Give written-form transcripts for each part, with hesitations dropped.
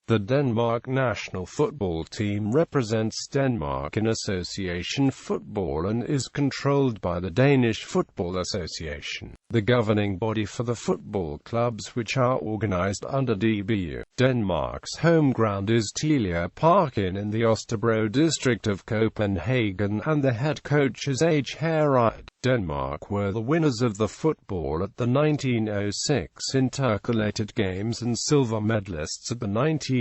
The Denmark national football team represents Denmark in association football and is controlled by the Danish Football Association, the governing body for the football clubs which are organized under DBU. Denmark's home ground is Telia Parken in the Østerbro district of Copenhagen, and the head coach is Åge Hareide.Denmark were the winners of the football at the 1906 Intercalated Games and silver medalists at the 1908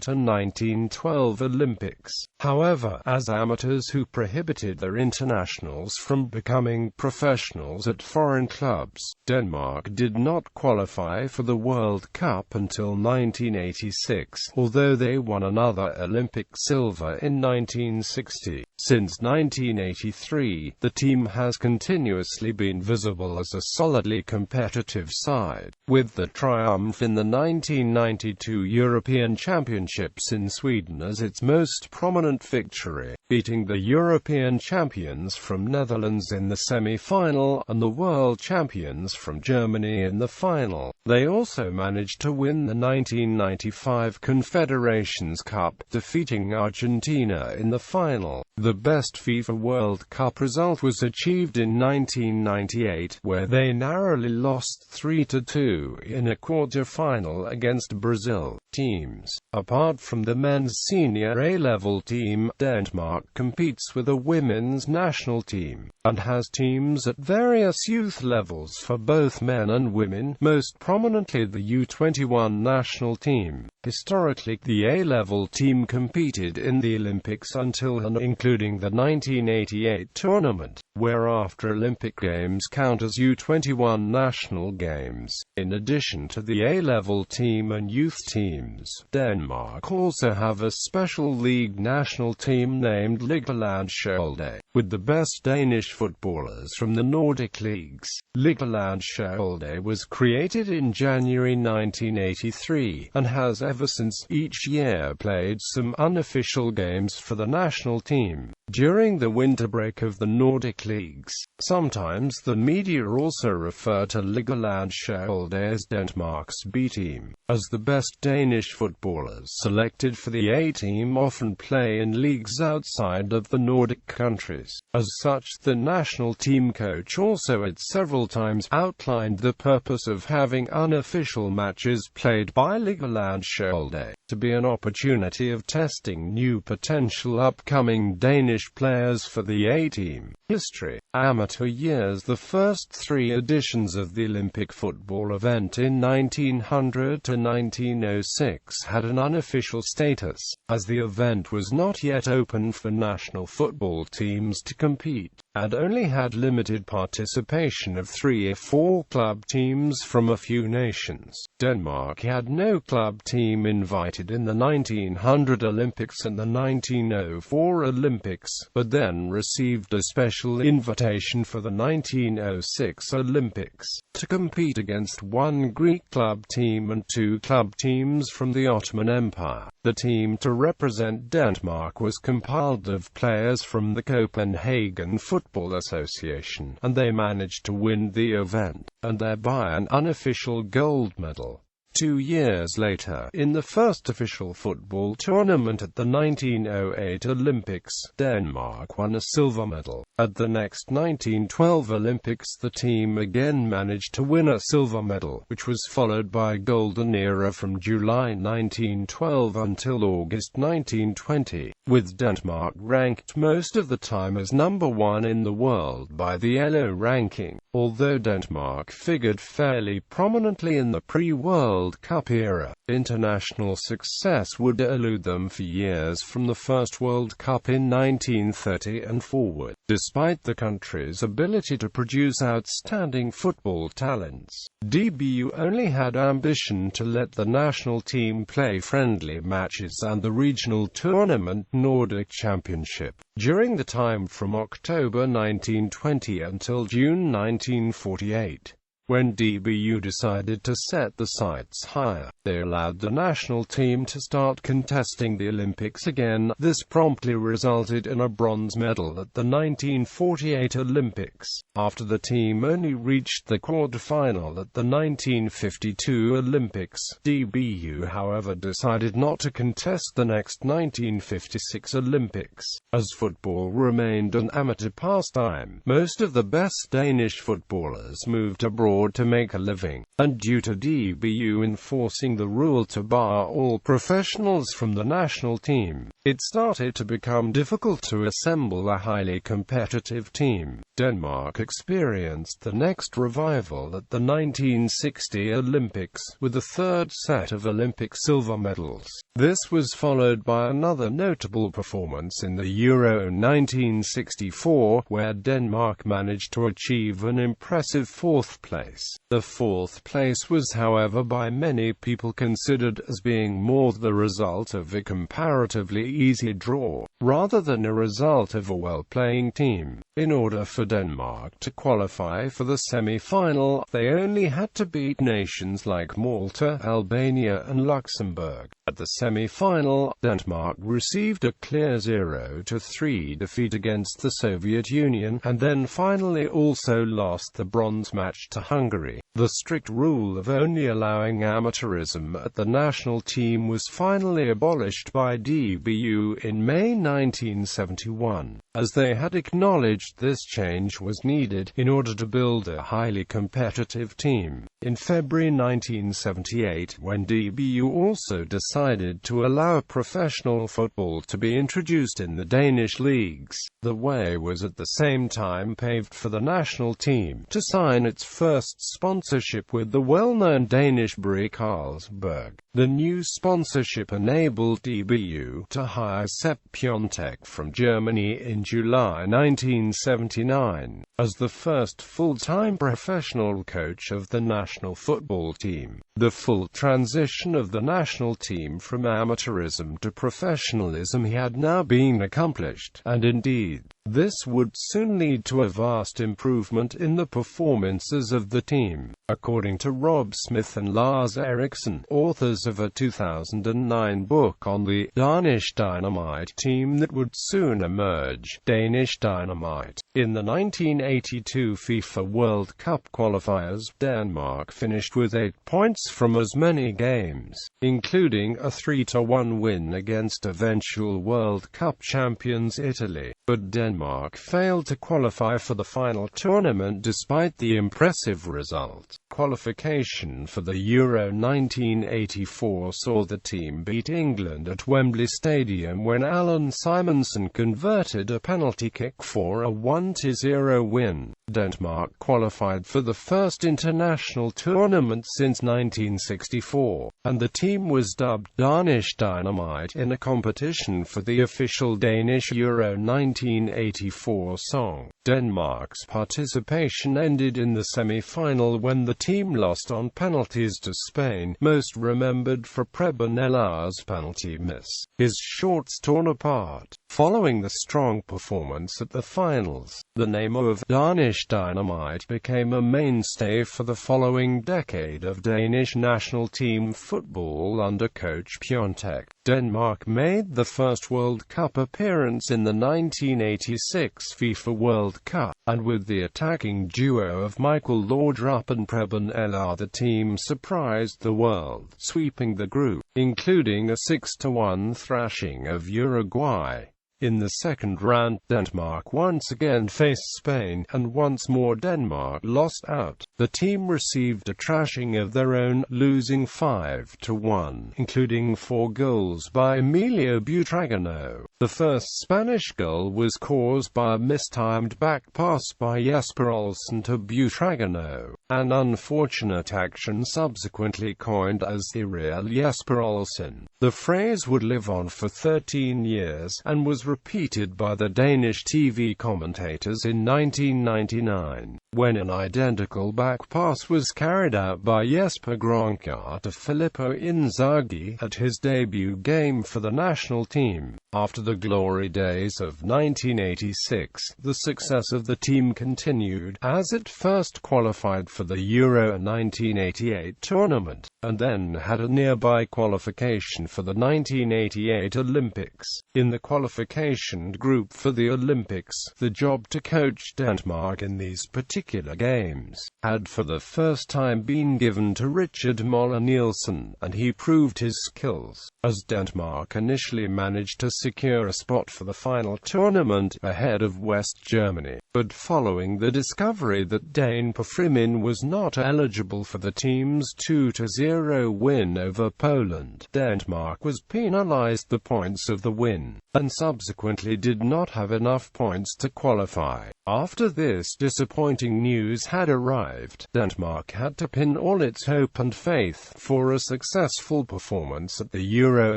and 1912 Olympics. However, as amateurs who prohibited their internationals from becoming professionals at foreign clubs, Denmark did not qualify for the World Cup until 1986, although they won another Olympic silver in 1960. Since 1983, the team has continuously been visible as a solidly competitive side, with the triumph in the 1992 European Championships in Sweden as its most prominent victory, beating the European champions from Netherlands in the semi-final and the world champions from Germany in the final. They also managed to win the 1995 Confederations Cup, defeating Argentina in the final. The best FIFA World Cup result was achieved in 1998, where they narrowly lost 3-2 in a quarter-final against Brazil. Teams. Apart from the men's senior A-level team, Denmark competes with a women's national team, and has teams at various youth levels for both men and women, most prominently the U21 national team. Historically, the A-level team competed in the Olympics until and including the 1988 tournament, whereafter Olympic Games count as U21 national games. In addition to the A-level team and youth teams, Denmark also have a special league national team named Ligalandsholdet, with the best Danish footballers from the Nordic leagues. Ligalandsholdet was created in January 1983, and has ever since each year played some unofficial games for the national team. During the winter break of the Nordic leagues, sometimes the media also refer to Ligalandsholdet as Denmark's B-team, as the best Danish footballers selected for the A-team often play in leagues outside of the Nordic countries. As such, the national team coach also at several times outlined the purpose of having unofficial matches played by Ligalandsholdet to be an opportunity of testing new potential upcoming Danish players for the A-team. History. Amateur years. The first three editions of the Olympic football event in 1900 to 1906 had an unofficial status, as the event was not yet open for national football teams to compete, and only had limited participation of 3 or 4 club teams from a few nations. Denmark had no club team invited in the 1900 Olympics and the 1904 Olympics, but then received a special invitation for the 1906 Olympics, to compete against 1 Greek club team and 2 club teams from the Ottoman Empire. The team to represent Denmark was compiled of players from the Copenhagen Football Association, and they managed to win the event, and thereby an unofficial gold medal. 2 years later, in the first official football tournament at the 1908 Olympics, Denmark won a silver medal. At the next 1912 Olympics, the team again managed to win a silver medal, which was followed by a golden era from July 1912 until August 1920, with Denmark ranked most of the time as number 1 in the world by the ELO ranking. Although Denmark figured fairly prominently in the pre-World Cup era, international success would elude them for years from the first World Cup in 1930 and forward, despite the country's ability to produce outstanding football talents. DBU only had ambition to let the national team play friendly matches and the regional tournament Nordic Championship. During the time from October 1920 until June 1948, When DBU decided to set the sights higher, they allowed the national team to start contesting the Olympics again. This promptly resulted in a bronze medal at the 1948 Olympics, after the team only reached the quarter-final at the 1952 Olympics. DBU, however, decided not to contest the next 1956 Olympics, as football remained an amateur pastime. Most of the best Danish footballers moved abroad to make a living, and due to DBU enforcing the rule to bar all professionals from the national team, it started to become difficult to assemble a highly competitive team. Denmark experienced the next revival at the 1960 Olympics, with a third set of Olympic silver medals. This was followed by another notable performance in the Euro 1964, where Denmark managed to achieve an impressive fourth place. The fourth place was, however, by many people considered as being more the result of a comparatively easy draw, rather than a result of a well-playing team. In order for Denmark to qualify for the semi-final, they only had to beat nations like Malta, Albania and Luxembourg. At the semi-final, Denmark received a clear 0-3 defeat against the Soviet Union, and then finally also lost the bronze match to Hungary. The strict rule of only allowing amateurism at the national team was finally abolished by DBU in May 1971, as they had acknowledged this change was needed in order to build a highly competitive team. In February 1978, when DBU also decided to allow professional football to be introduced in the Danish leagues, the way was at the same time paved for the national team to sign its first sponsorship with the well-known Danish brewery Carlsberg. The new sponsorship enabled DBU to hire Sepp Piontek from Germany in July 1979, as the first full-time professional coach of the national football team. The full transition of the national team from amateurism to professionalism had now been accomplished, and indeed, this would soon lead to a vast improvement in the performances of the team. According to Rob Smith and Lars Eriksson, authors of a 2009 book on the Danish Dynamite team that would soon emerge, Danish Dynamite. In the 1982 FIFA World Cup qualifiers, Denmark finished with 8 points from as many games, including a 3-1 win against eventual World Cup champions Italy. But Denmark failed to qualify for the final tournament despite the impressive result. Qualification for the Euro 1984 saw the team beat England at Wembley Stadium when Allan Simonsen converted a penalty kick for a 1-0 win. Denmark qualified for the first international tournament since 1964, and the team was dubbed Danish Dynamite in a competition for the official Danish Euro 1984 song. Denmark's participation ended in the semi-final when the team lost on penalties to Spain, most remembered for Preben Eller's penalty miss, his shorts torn apart. Following the strong performance at the finals, the name of Danish Dynamite became a mainstay for the following decade of Danish national team football under coach Piontek. Denmark made the first World Cup appearance in the 1986 FIFA World Cup, and with the attacking duo of Michael Laudrup and Preben Eller, the team surprised the world, sweeping the group, including a 6-1 thrashing of Uruguay. In the second round, Denmark once again faced Spain, and once more Denmark lost out. The team received a thrashing of their own, losing 5-1, including 4 goals by Emilio Butragueño. The first Spanish goal was caused by a mistimed back pass by Jesper Olsen to Butragueño, an unfortunate action subsequently coined as the real Jesper Olsen. The phrase would live on for 13 years, and was repeated by the Danish TV commentators in 1999. when an identical back pass was carried out by Jesper Grønkjær to Filippo Inzaghi at his debut game for the national team. After the glory days of 1986, the success of the team continued, as it first qualified for the Euro 1988 tournament, and then had a nearby qualification for the 1988 Olympics. In the qualification group for the Olympics, the job to coach Denmark in these particular games had for the first time been given to Richard Møller Nielsen, and he proved his skills, as Denmark initially managed to secure a spot for the final tournament ahead of West Germany. But following the discovery that Dane Pofrimin was not eligible for the team's 2-0 win over Poland, Denmark was penalized the points of the win, and subsequently did not have enough points to qualify. After this disappointing news had arrived, Denmark had to pin all its hope and faith for a successful performance at the Euro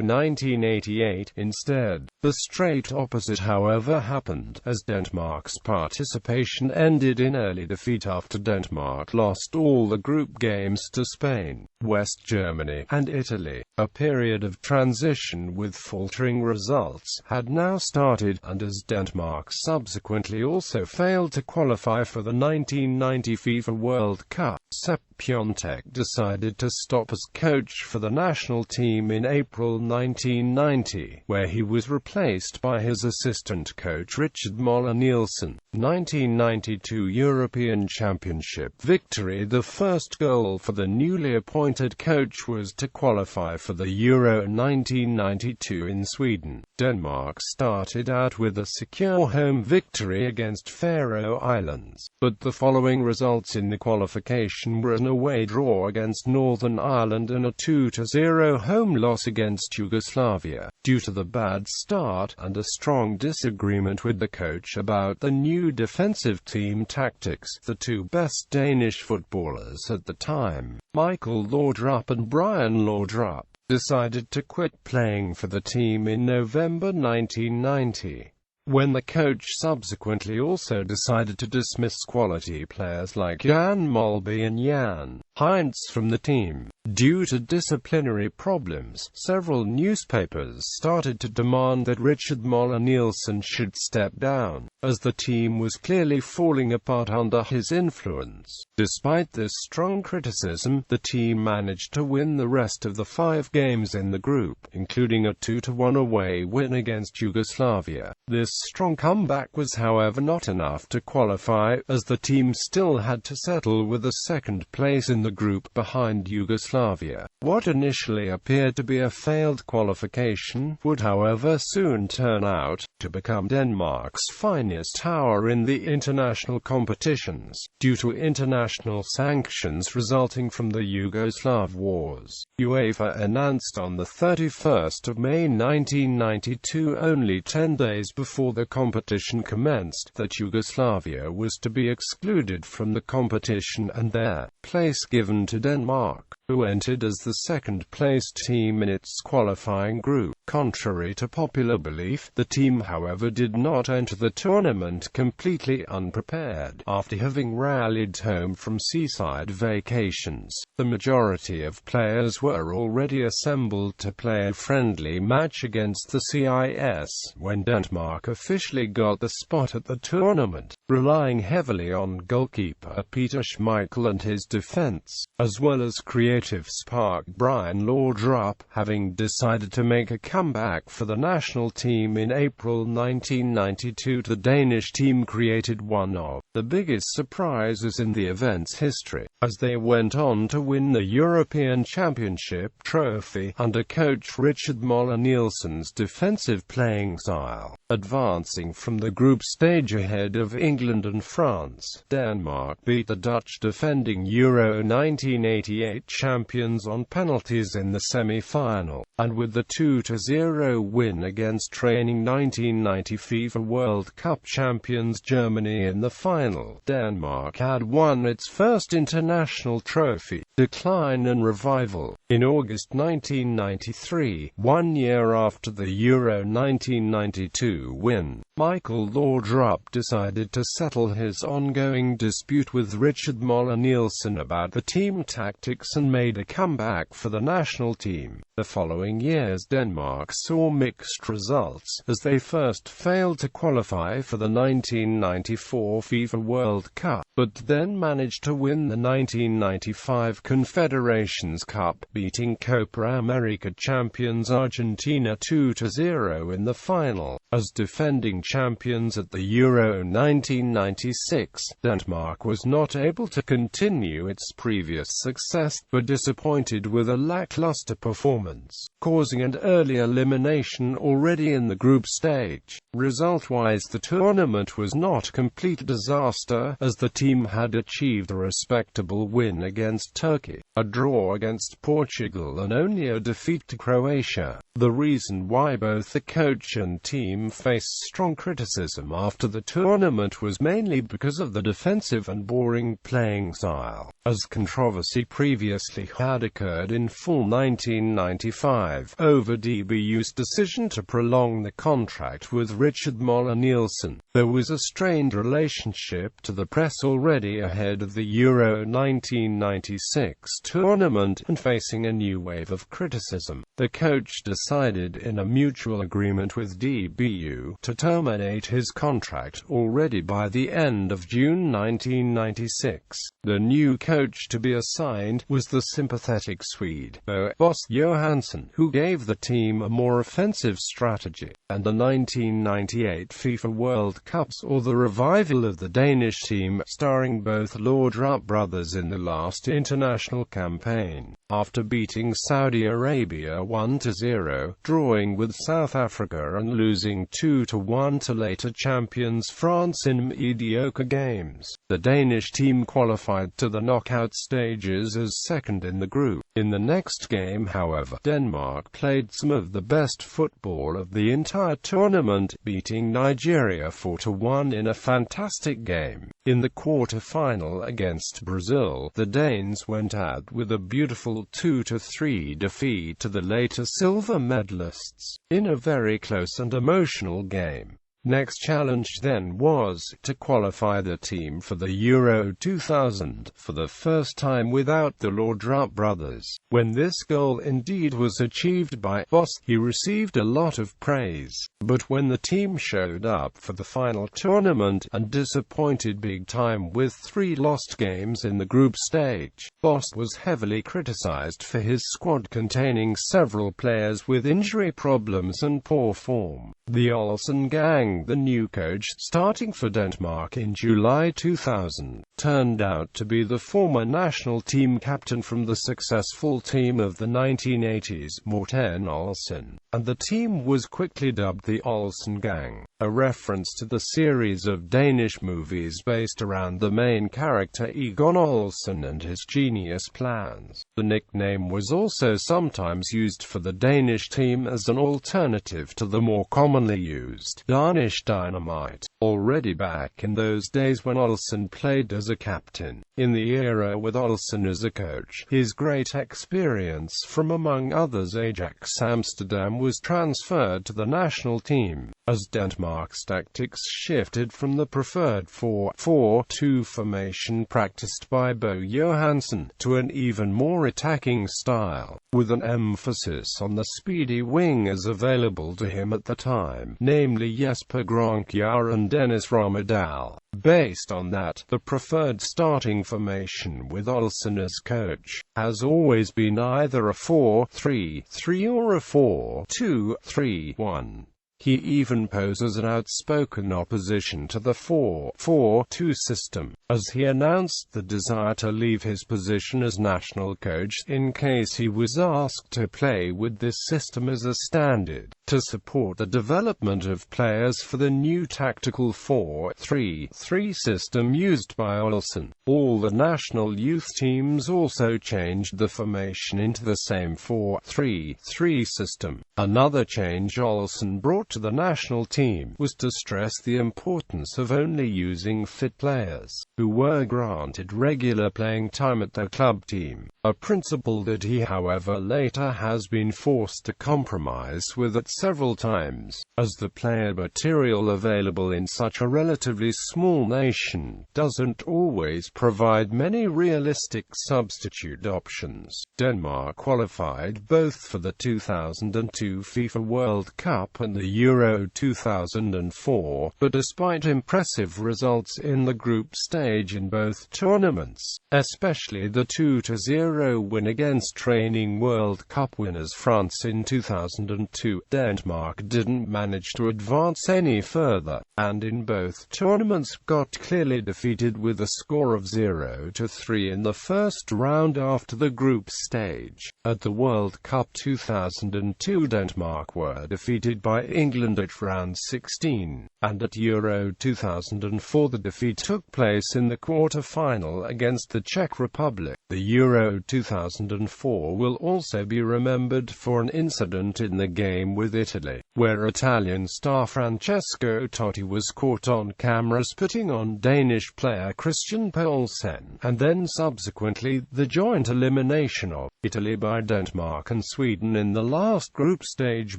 1988 instead. The straight opposite, however, happened, as Denmark's participation ended in early defeat after Denmark lost all the group games to Spain, West Germany, and Italy. A period of transition with faltering results had now started, and as Denmark subsequently also failed to qualify for the 1990 FIFA World Cup, Sepp Piontek decided to stop as coach for the national team in April 1990, where he was replaced by his assistant coach Richard Møller Nielsen. 1992 European Championship victory. The first goal for the newly appointed coach was to qualify for the Euro 1992 in Sweden. Denmark started out with a secure home victory against Faroe Islands, but the following results in the qualification were an away draw against Northern Ireland and a 2-0 home loss against Yugoslavia. Due to the bad start, and a strong disagreement with the coach about the new defensive team tactics, the two best Danish footballers at the time, Michael Laudrup and Brian Laudrup, decided to quit playing for the team in November 1990. When the coach subsequently also decided to dismiss quality players like Jan Molby and Jan Heinz from the team. Due to disciplinary problems, several newspapers started to demand that Richard Møller Nielsen should step down, as the team was clearly falling apart under his influence. Despite this strong criticism, the team managed to win the rest of the 5 games in the group, including a 2-1 away win against Yugoslavia. This strong comeback was, however, not enough to qualify, as the team still had to settle with a second place in the group behind Yugoslavia. What initially appeared to be a failed qualification would, however, soon turn out to become Denmark's finest hour in the international competitions, due to international sanctions resulting from the Yugoslav wars. UEFA announced on the 31st of May 1992, only 10 days before the competition commenced, that Yugoslavia was to be excluded from the competition and their place given to Denmark, who entered as the second-placed team in its qualifying group. Contrary to popular belief, the team, however, did not enter the tournament completely unprepared. After having rallied home from seaside vacations, the majority of players were already assembled to play a friendly match against the CIS, when Denmark officially got the spot at the tournament, relying heavily on goalkeeper Peter Schmeichel and his defense, as well as creative spark Brian Laudrup, having decided to make a comeback for the national team in April 1992. The Danish team created one of the biggest surprises in the event's history, as they went on to win the European Championship trophy under coach Richard Møller Nielsen's defensive playing style. Advancing from the group stage ahead of England and France, Denmark beat the Dutch defending Euro 1988 champions on penalties in the semi-final, and with the 2-0 win against reigning 1990 FIFA World Cup champions Germany in the final. final, Denmark had won its first international trophy. Decline and revival. In August 1993, 1 year after the Euro 1992 win, Michael Laudrup decided to settle his ongoing dispute with Richard Møller Nielsen about the team tactics and made a comeback for the national team. The following years Denmark saw mixed results, as they first failed to qualify for the 1994 FIFA World Cup, but then managed to win the 1995 Confederations Cup, beating Copa America champions Argentina 2-0 in the final. As defending champions at the Euro 1996, Denmark was not able to continue its previous success, but disappointed with a lackluster performance, causing an early elimination already in the group stage. Result-wise, the tournament was not a complete disaster, as the team had achieved a respectable win against Turkey, a draw against Portugal and only a defeat to Croatia. The reason why both the coach and team faced strong criticism after the tournament was mainly because of the defensive and boring playing style, as controversy previously had occurred in fall 1995 over DBU's decision to prolong the contract with Richard Møller Nielsen. There was a strained relationship to the press already ahead of the Euro 1996 tournament, and facing a new wave of criticism, the coach decided in a mutual agreement with DBU to terminate his contract already by the end of June 1996. The new coach to be assigned was the sympathetic Swede Boss Johansson, who gave the team a more offensive strategy, and the 1998 FIFA World Cup saw the revival of the Danish team, starring both Laudrup brothers in the last international campaign. After beating Saudi Arabia 1-0, drawing with South Africa and losing 2-1 to later champions France in mediocre games, the Danish team qualified to the knockout stages as second in the group. In the next game, however, Denmark played some of the best football of the entire tournament, beating Nigeria 4-1 in a fantastic game. In the quarter-final against Brazil, the Danes went out with a beautiful 2-3 defeat to the later silver medalists, in a very close and emotional game. Next challenge then was to qualify the team for the Euro 2000, for the first time without the Laudrup brothers. When this goal indeed was achieved by Boss, he received a lot of praise. But when the team showed up for the final tournament, and disappointed big time with 3 lost games in the group stage, Boss was heavily criticized for his squad containing several players with injury problems and poor form. The Olsen gang, the new coach starting for Denmark in July 2000, turned out to be the former national team captain from the successful team of the 1980s, Morten Olsen, and the team was quickly dubbed the Olsen Gang, a reference to the series of Danish movies based around the main character Egon Olsen and his genius plans. The nickname was also sometimes used for the Danish team as an alternative to the more commonly used Danish Dynamite, already back in those days when Olsen played as a captain. In the era with Olsen as a coach, his great experience from among others Ajax Amsterdam was transferred to the national team, as Denmark's tactics shifted from the preferred 4-4-2 formation practiced by Bo Johansson, to an even more attacking style, with an emphasis on the speedy wingers available to him at the time, namely Jesper Grønkjær and Dennis Rommedahl. Based on that, the preferred starting formation with Olsen as coach has always been either a 4-3-3 or a 4-2-3-1. He even poses an outspoken opposition to the 4-4-2 system, as he announced the desire to leave his position as national coach in case he was asked to play with this system as a standard, to support the development of players for the new tactical 4-3-3 system used by Olsen. All the national youth teams also changed the formation into the same 4-3-3 system. Another change Olsen brought to the national team was to stress the importance of only using fit players, who were granted regular playing time at their club team, a principle that he however later has been forced to compromise with at several times, as the player material available in such a relatively small nation doesn't always provide many realistic substitute options. Denmark qualified both for the 2002 FIFA World Cup and the Euro 2004, but despite impressive results in the group stage in both tournaments, especially the 2-0 win against reigning World Cup winners France in 2002, Denmark didn't manage to advance any further, and in both tournaments got clearly defeated with a score of 0-3 in the first round after the group stage. At the World Cup 2002, Denmark were defeated by England at round 16, and at Euro 2004 the defeat took place in the quarter-final against the Czech Republic. The Euro 2004 will also be remembered for an incident in the game with Italy, where Italian star Francesco Totti was caught on camera spitting on Danish player Christian Poulsen, and then subsequently the joint elimination of Italy by Denmark and Sweden in the last group stage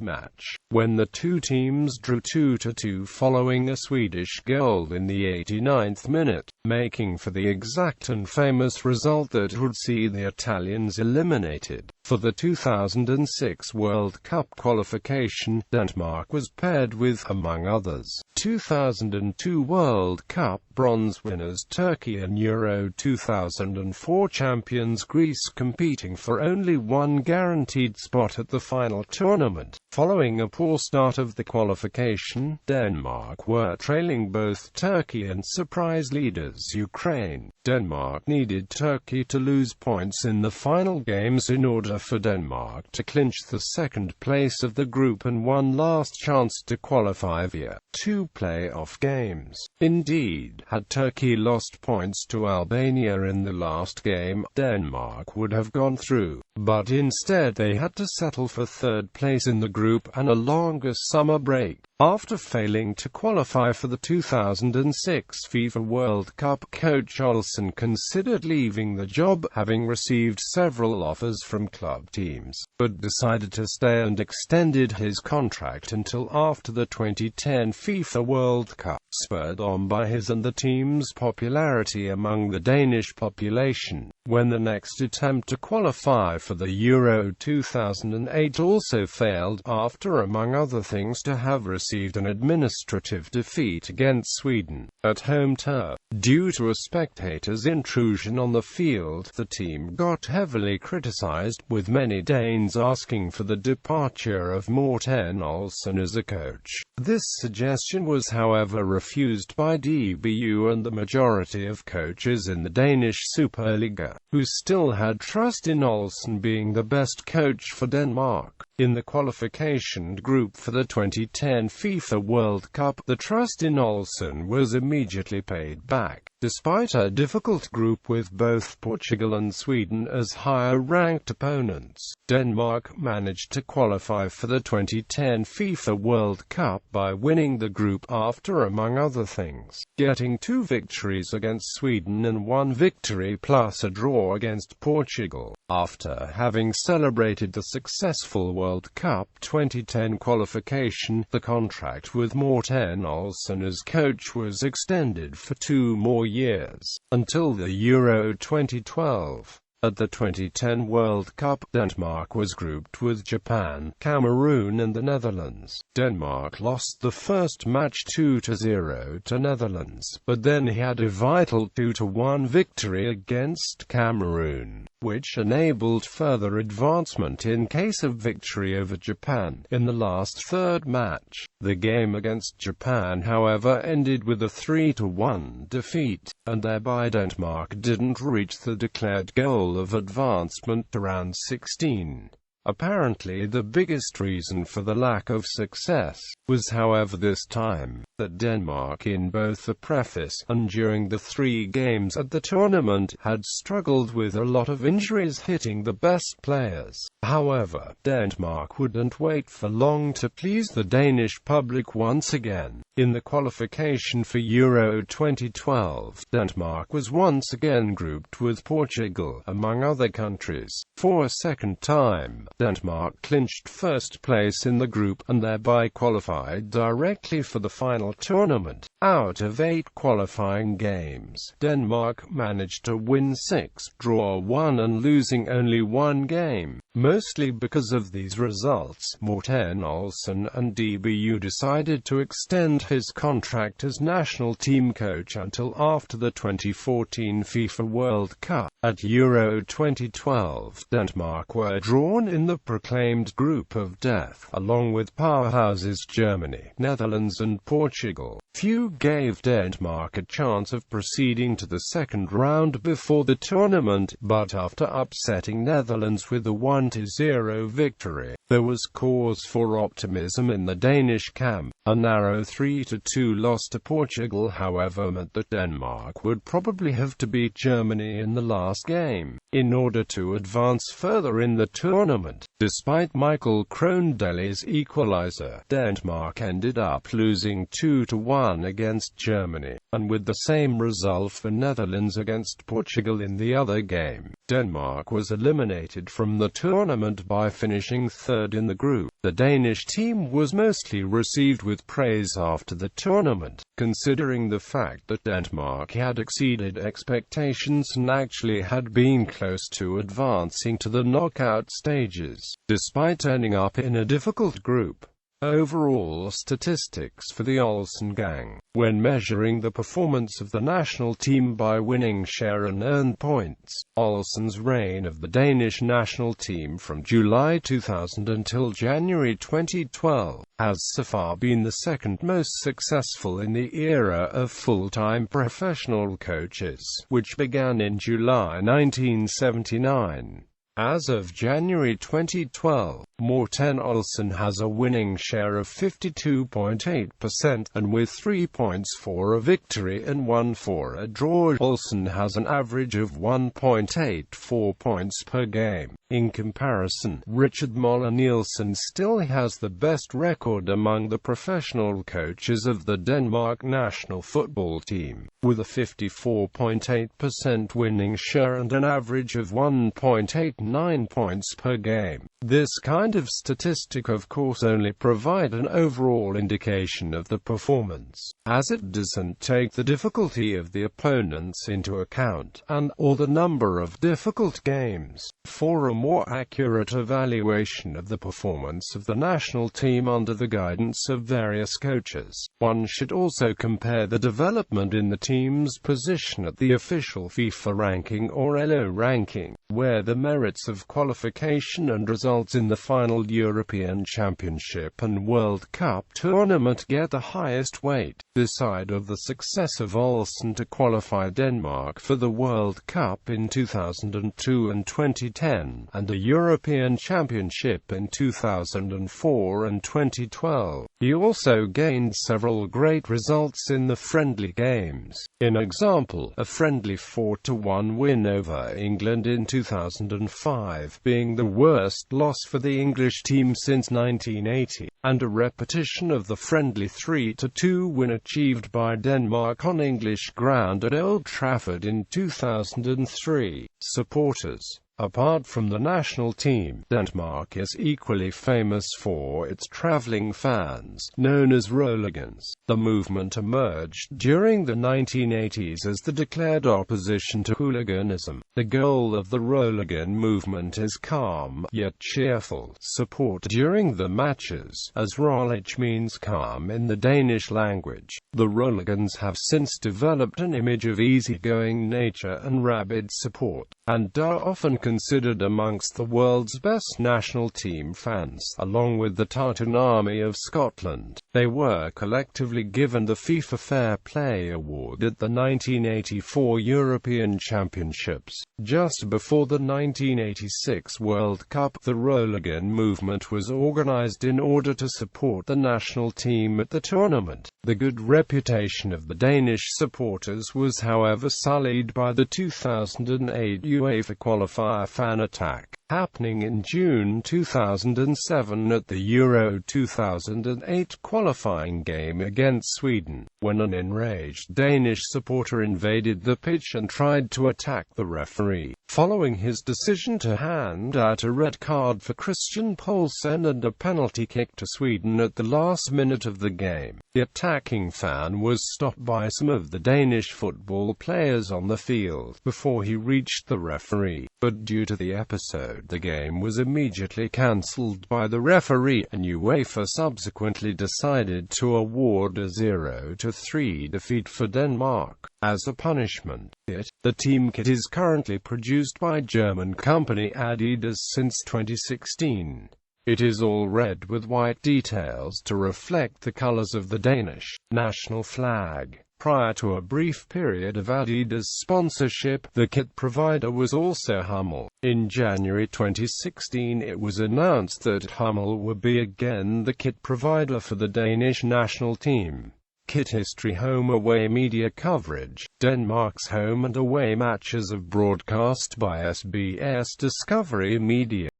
match, when the two teams drew 2-2 following a Swedish goal in the 89th minute, making for the exact and famous result that would see the Italians eliminated. For the 2006 World Cup qualification, Denmark was paired with, among others, 2002 World Cup bronze winners Turkey and Euro 2004 champions Greece, competing for only one guaranteed spot at the final tournament. Following a poor start of the qualification, Denmark were trailing both Turkey and surprise leaders Ukraine. Denmark needed Turkey to lose points in the final games in order for Denmark to clinch the second place of the group and one last chance to qualify via 2 playoff games. Indeed, had Turkey lost points to Albania in the last game, Denmark would have gone through, but instead they had to settle for third place in the group and a longer summer break. After failing to qualify for the 2006 FIFA World Cup, coach Olsen considered leaving the job, having received several offers from club teams, but decided to stay and extended his contract until after the 2010 FIFA World Cup, spurred on by his and the team's popularity among the Danish population. When the next attempt to qualify for the Euro 2008 also failed, after among other things to have received an administrative defeat against Sweden at home turf. Due to a spectator's intrusion on the field, the team got heavily criticized, with many Danes asking for the departure of Morten Olsen as a coach. This suggestion was however refused by DBU and the majority of coaches in the Danish Superliga, who still had trust in Olsen being the best coach for Denmark. In the qualification group for the 2010 FIFA World Cup, the trust in Olsen was immediately paid back. Despite a difficult group with both Portugal and Sweden as higher-ranked opponents, Denmark managed to qualify for the 2010 FIFA World Cup by winning the group after, among other things, getting 2 victories against Sweden and 1 victory plus a draw against Portugal. After having celebrated the successful World Cup 2010 qualification, the contract with Morten Olsen as coach was extended for 2 more years, until the Euro 2012. At the 2010 World Cup, Denmark was grouped with Japan, Cameroon and the Netherlands. Denmark lost the first match 2-0 to Netherlands, but then he had a vital 2-1 victory against Cameroon, which enabled further advancement in case of victory over Japan in the last third match. The game against Japan, however, ended with a 3-1 defeat, and thereby Denmark didn't reach the declared goal of advancement to round 16. Apparently the biggest reason for the lack of success was, however, this time that Denmark, in both the preface and during the 3 games at the tournament, had struggled with a lot of injuries hitting the best players. However, Denmark wouldn't wait for long to please the Danish public once again. In the qualification for Euro 2012, Denmark was once again grouped with Portugal, among other countries. For a second time, Denmark clinched first place in the group, and thereby qualified directly for the final tournament. Out of 8 qualifying games, Denmark managed to win 6, draw 1 and losing only 1 game. Mostly because of these results, Morten Olsen and DBU decided to extend his contract as national team coach until after the 2014 FIFA World Cup. At Euro 2012, Denmark were drawn in the proclaimed group of death, along with powerhouses Germany, Netherlands and Portugal. Few gave Denmark a chance of proceeding to the second round before the tournament, but after upsetting Netherlands with a 1-0 victory, there was cause for optimism in the Danish camp. A narrow 3-2 loss to Portugal, however, meant that Denmark would probably have to beat Germany in the last game in order to advance further in the tournament. Despite Michael Kroendal's equalizer, Denmark ended up losing 2-1 against Germany, and with the same result for Netherlands against Portugal in the other game. Denmark was eliminated from the tournament by finishing third in the group. The Danish team was mostly received with praise after the tournament, considering the fact that Denmark had exceeded expectations and actually had been close to advancing to the knockout stages, despite ending up in a difficult group. Overall statistics for the Olsen gang, when measuring the performance of the national team by winning share and earned points. Olsen's reign of the Danish national team from July 2000 until January 2012 has so far been the second most successful in the era of full-time professional coaches, which began in July 1979. As of January 2012, Morten Olsen has a winning share of 52.8%, and with 3 points for a victory and 1 for a draw, Olsen has an average of 1.84 points per game. In comparison, Richard Møller Nielsen still has the best record among the professional coaches of the Denmark national football team, with a 54.8% winning share and an average of 1.89 points per game. This kind of statistic of course only provide an overall indication of the performance, as it doesn't take the difficulty of the opponents into account, or the number of difficult games. For a more accurate evaluation of the performance of the national team under the guidance of various coaches, one should also compare the development in the team's position at the official FIFA ranking or ELO ranking, where the merits of qualification and results in the final European Championship and World Cup tournament get the highest weight. This side of the success of Olsen to qualify Denmark for the World Cup in 2002 and 2010, and a European Championship in 2004 and 2012. He also gained several great results in the friendly games. In example, a friendly 4-1 win over England in 2005, being the worst loss for the English team since 1980, and a repetition of the friendly 3-2 win achieved by Denmark on English ground at Old Trafford in 2003. Supporters. Apart from the national team, Denmark is equally famous for its traveling fans, known as Roligans. The movement emerged during the 1980s as the declared opposition to hooliganism. The goal of the Roligan movement is calm, yet cheerful, support during the matches, as rolig means calm in the Danish language. The Roligans have since developed an image of easygoing nature and rabid support. and are often considered amongst the world's best national team fans, along with the Tartan Army of Scotland. They were collectively given the FIFA Fair Play Award at the 1984 European Championships. Just before the 1986 World Cup, the Roll-Again movement was organized in order to support the national team at the tournament. The good reputation of the Danish supporters was however sullied by the 2008 UEFA qualifier fan attack, happening in June 2007 at the Euro 2008 qualifying game against Sweden, when an enraged Danish supporter invaded the pitch and tried to attack the referee. Following his decision to hand out a red card for Christian Poulsen and a penalty kick to Sweden at the last minute of the game, the attacking fan was stopped by some of the Danish football players on the field before he reached the referee, but due to the episode, the game was immediately cancelled by the referee, and UEFA subsequently decided to award a 0-3 defeat for Denmark. As a punishment, the team kit is currently produced by German company Adidas since 2016. It is all red with white details to reflect the colors of the Danish national flag. Prior to a brief period of Adidas sponsorship, the kit provider was also Hummel. In January 2016 it was announced that Hummel would be again the kit provider for the Danish national team. Kit history: home-away media coverage. Denmark's home and away matches are broadcast by SBS Discovery Media.